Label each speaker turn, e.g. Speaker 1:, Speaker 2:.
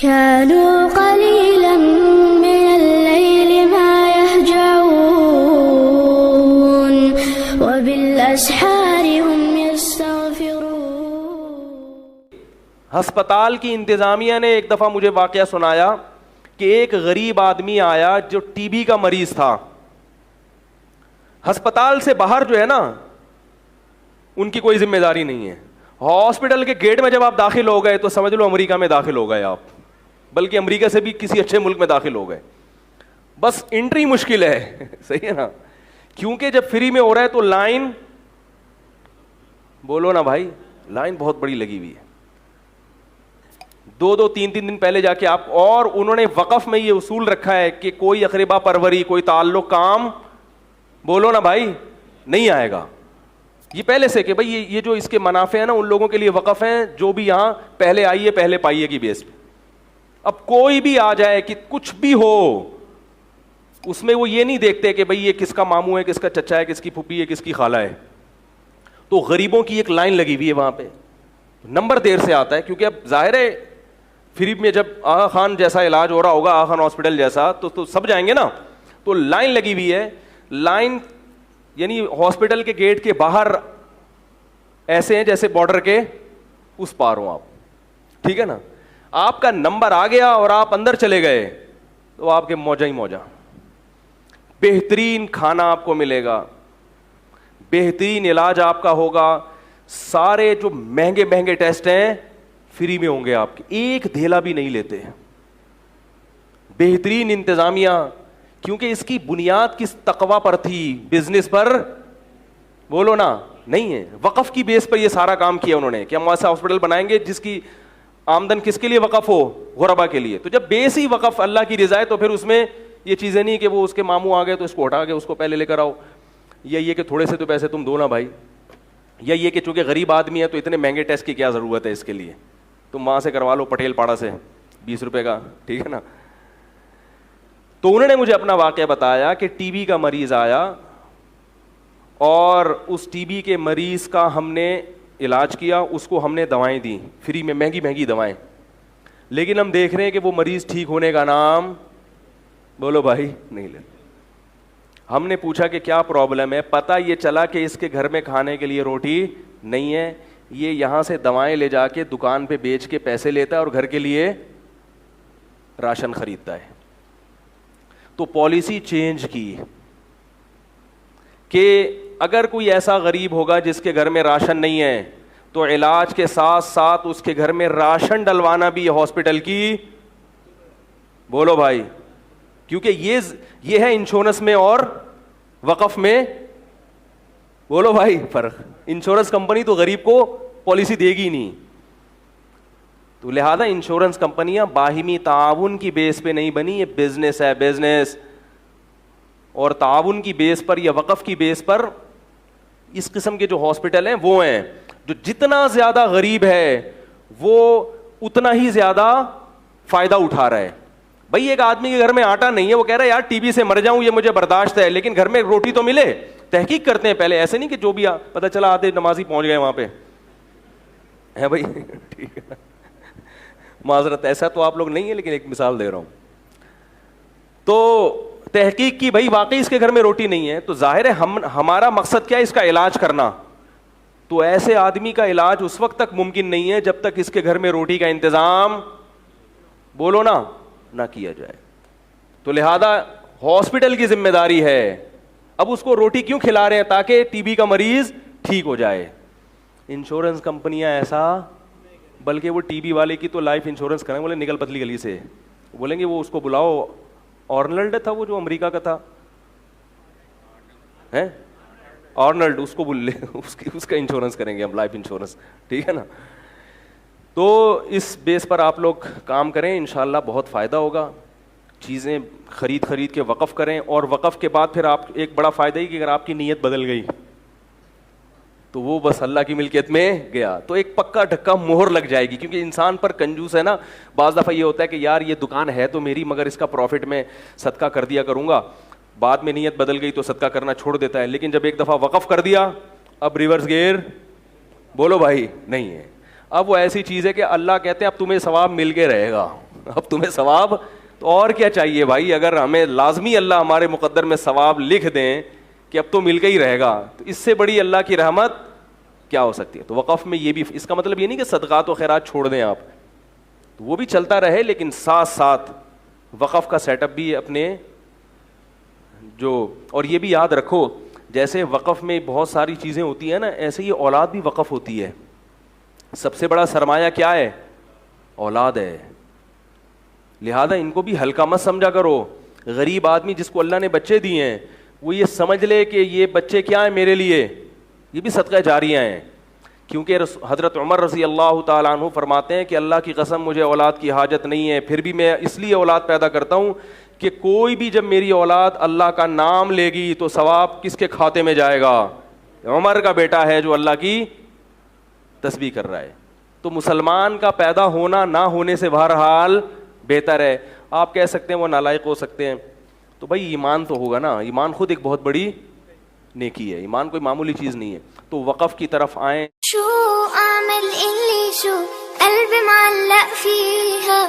Speaker 1: كانوا قليلا من الليل ما يهجعون وبالأسحار هم يستغفرون.
Speaker 2: ہسپتال کی انتظامیہ نے ایک دفعہ مجھے واقعہ سنایا کہ ایک غریب آدمی آیا جو ٹی بی کا مریض تھا. ہسپتال سے باہر جو ہے نا ان کی کوئی ذمہ داری نہیں ہے. ہاسپٹل کے گیٹ میں جب آپ داخل ہو گئے تو سمجھ لو امریکہ میں داخل ہو گئے آپ, بلکہ امریکہ سے بھی کسی اچھے ملک میں داخل ہو گئے. بس انٹری مشکل ہے, صحیح ہے نا, کیونکہ جب فری میں ہو رہا ہے تو لائن, بولو نا بھائی, لائن بہت بڑی لگی ہوئی ہے. 2-3 دن پہلے جا کے آپ, اور انہوں نے وقف میں یہ اصول رکھا ہے کہ کوئی اقربا پروری, کوئی تعلق کام, بولو نا بھائی, نہیں آئے گا. یہ پہلے سے کہ بھائی یہ جو اس کے منافع ہیں نا ان لوگوں کے لیے وقف ہیں جو بھی یہاں پہلے آئیے پہلے پائیے کی بیس پہ. اب کوئی بھی آ جائے کہ کچھ بھی ہو, اس میں وہ یہ نہیں دیکھتے کہ بھائی یہ کس کا ماموں ہے, کس کا چچا ہے, کس کی پھوپھی ہے, کس کی خالہ ہے. تو غریبوں کی ایک لائن لگی ہوئی ہے وہاں پہ. نمبر دیر سے آتا ہے کیونکہ اب ظاہر ہے فری میں جب آغا خان جیسا علاج ہو رہا ہوگا, آغا خان ہاسپٹل جیسا, تو سب جائیں گے نا. تو لائن لگی ہوئی ہے. لائن یعنی ہاسپٹل کے گیٹ کے باہر ایسے ہیں جیسے بارڈر کے اس پار ہوں آپ, ٹھیک ہے نا. آپ کا نمبر آ گیا اور آپ اندر چلے گئے تو آپ کے موجہ ہی موجہ. بہترین کھانا آپ کو ملے گا, بہترین علاج آپ کا ہوگا, سارے جو مہنگے مہنگے ٹیسٹ ہیں فری میں ہوں گے آپ کے, ایک دھیلا بھی نہیں لیتے. بہترین انتظامیہ, کیونکہ اس کی بنیاد کس تقوی پر تھی, بزنس پر, بولو نا, نہیں ہے. وقف کی بیس پر یہ سارا کام کیا انہوں نے کہ ہم ایسا ہاسپٹل بنائیں گے جس کی آمدن کس کے لیے وقف ہو, غربا کے لیے. تو جب بیس ہی وقف اللہ کی رضا ہے تو پھر اس میں یہ چیزیں نہیں کہ وہ اس کے ماموں آ گئے تو اس کو ہٹا کے اس کو پہلے لے کر آؤ, یا یہ کہ تھوڑے سے تو پیسے تم دو نا بھائی, یا یہ کہ چونکہ غریب آدمی ہے تو اتنے مہنگے ٹیسٹ کی کیا ضرورت ہے اس کے لیے, تم وہاں سے کروا لو پٹیل پاڑا سے 20 روپے کا, ٹھیک ہے نا. تو انہوں نے مجھے اپنا واقعہ بتایا کہ ٹی بی کا مریض آیا اور اس ٹی بی کے مریض کا ہم نے علاج کیا, اس کو ہم نے دوائیں دیں فری میں, مہنگی مہنگی دوائیں. لیکن ہم دیکھ رہے ہیں کہ وہ مریض ٹھیک ہونے کا نام, بولو بھائی, نہیں لیتے. ہم نے پوچھا کہ کیا پرابلم ہے, پتہ یہ چلا کہ اس کے گھر میں کھانے کے لیے روٹی نہیں ہے, یہ یہاں سے دوائیں لے جا کے دکان پہ بیچ کے پیسے لیتا ہے اور گھر کے لیے راشن خریدتا ہے. تو پالیسی چینج کی کہ اگر کوئی ایسا غریب ہوگا جس کے گھر میں راشن نہیں ہے تو علاج کے ساتھ ساتھ اس کے گھر میں راشن ڈلوانا بھی ہاسپٹل کی, بولو بھائی, کیونکہ یہ ہے انشورنس میں اور وقف میں, بولو بھائی فرق. انشورنس کمپنی تو غریب کو پالیسی دے گی نہیں, تو لہذا انشورنس کمپنیاں باہمی تعاون کی بیس پہ نہیں بنی, یہ بزنس ہے, بزنس. اور تعاون کی بیس پر یا وقف کی بیس پر اس قسم کے جو ہاسپٹل ہیں وہ ہیں جو جتنا زیادہ غریب ہے وہ اتنا ہی زیادہ فائدہ اٹھا رہا ہے. بھائی ایک آدمی کے گھر میں آٹا نہیں ہے, وہ کہہ رہا ہے یار ٹی بی سے مر جاؤں یہ مجھے برداشت ہے, لیکن گھر میں روٹی تو ملے. تحقیق کرتے ہیں پہلے, ایسے نہیں کہ جو بھی پتہ چلا آدھے نمازی پہنچ گئے وہاں پہ ہے بھائی, ٹھیک ہے, معذرت ایسا تو آپ لوگ نہیں ہے لیکن ایک مثال دے رہا ہوں. تو تحقیق کی, بھائی واقعی اس کے گھر میں روٹی نہیں ہے, تو ظاہر ہے ہمارا مقصد کیا ہے, اس کا علاج کرنا. تو ایسے آدمی کا علاج اس وقت تک ممکن نہیں ہے جب تک اس کے گھر میں روٹی کا انتظام, بولو نا, نہ کیا جائے. تو لہذا ہاسپٹل کی ذمہ داری ہے. اب اس کو روٹی کیوں کھلا رہے ہیں, تاکہ ٹی بی کا مریض ٹھیک ہو جائے. انشورنس کمپنیاں ایسا, بلکہ وہ ٹی بی والے کی تو لائف انشورنس کریں, بولے نکل پتلی گلی سے, بولیں گے وہ اس کو بلاؤ, آرنلڈ تھا وہ جو امریکہ کا تھا, ہے آرنلڈ, اس کو بول لے, اس کا انشورنس کریں گے ہم, لائف انشورنس, ٹھیک ہے نا. تو اس بیس پر آپ لوگ کام کریں, انشاءاللہ بہت فائدہ ہوگا. چیزیں خرید کے وقف کریں, اور وقف کے بعد پھر آپ ایک بڑا فائدہ ہی کہ اگر آپ کی نیت بدل گئی تو وہ بس اللہ کی ملکیت میں گیا, تو ایک پکا ڈھکا مہر لگ جائے گی. کیونکہ انسان پر کنجوس ہے نا, بعض دفعہ یہ ہوتا ہے کہ یار یہ دکان ہے تو میری, مگر اس کا پروفٹ میں صدقہ کر دیا کروں گا, بعد میں نیت بدل گئی تو صدقہ کرنا چھوڑ دیتا ہے. لیکن جب ایک دفعہ وقف کر دیا اب ریورس گیئر, بولو بھائی, نہیں ہے. اب وہ ایسی چیز ہے کہ اللہ کہتے ہیں اب تمہیں ثواب مل کے رہے گا, اب تمہیں ثواب تو اور کیا چاہیے بھائی. اگر ہمیں لازمی اللہ ہمارے مقدر میں ثواب لکھ دیں کہ اب تو مل کے ہی رہے گا, تو اس سے بڑی اللہ کی رحمت کیا ہو سکتی ہے. تو وقف میں یہ بھی, اس کا مطلب یہ نہیں کہ صدقات و خیرات چھوڑ دیں آپ, تو وہ بھی چلتا رہے, لیکن ساتھ ساتھ وقف کا سیٹ اپ بھی اپنے جو, اور یہ بھی یاد رکھو جیسے وقف میں بہت ساری چیزیں ہوتی ہیں نا, ایسے ہی اولاد بھی وقف ہوتی ہے. سب سے بڑا سرمایہ کیا ہے؟ اولاد ہے. لہذا ان کو بھی ہلکا مت سمجھا کرو. غریب آدمی جس کو اللہ نے بچے دیے ہیں وہ یہ سمجھ لے کہ یہ بچے کیا ہیں میرے لیے, یہ بھی صدقہ جاریہ ہیں. کیونکہ حضرت عمر رضی اللہ تعالیٰ عنہ فرماتے ہیں کہ اللہ کی قسم مجھے اولاد کی حاجت نہیں ہے, پھر بھی میں اس لیے اولاد پیدا کرتا ہوں کہ کوئی بھی جب میری اولاد اللہ کا نام لے گی تو ثواب کس کے کھاتے میں جائے گا؟ عمر کا بیٹا ہے جو اللہ کی تسبیح کر رہا ہے. تو مسلمان کا پیدا ہونا نہ ہونے سے بہرحال بہتر ہے. آپ کہہ سکتے ہیں وہ نالائق ہو سکتے ہیں, تو بھائی ایمان تو ہوگا نا, ایمان خود ایک بہت بڑی نیکی ہے, ایمان کوئی معمولی چیز نہیں ہے. تو وقف کی طرف آئیں.
Speaker 1: شو أعمل اللي شو قلبي معلق فيها.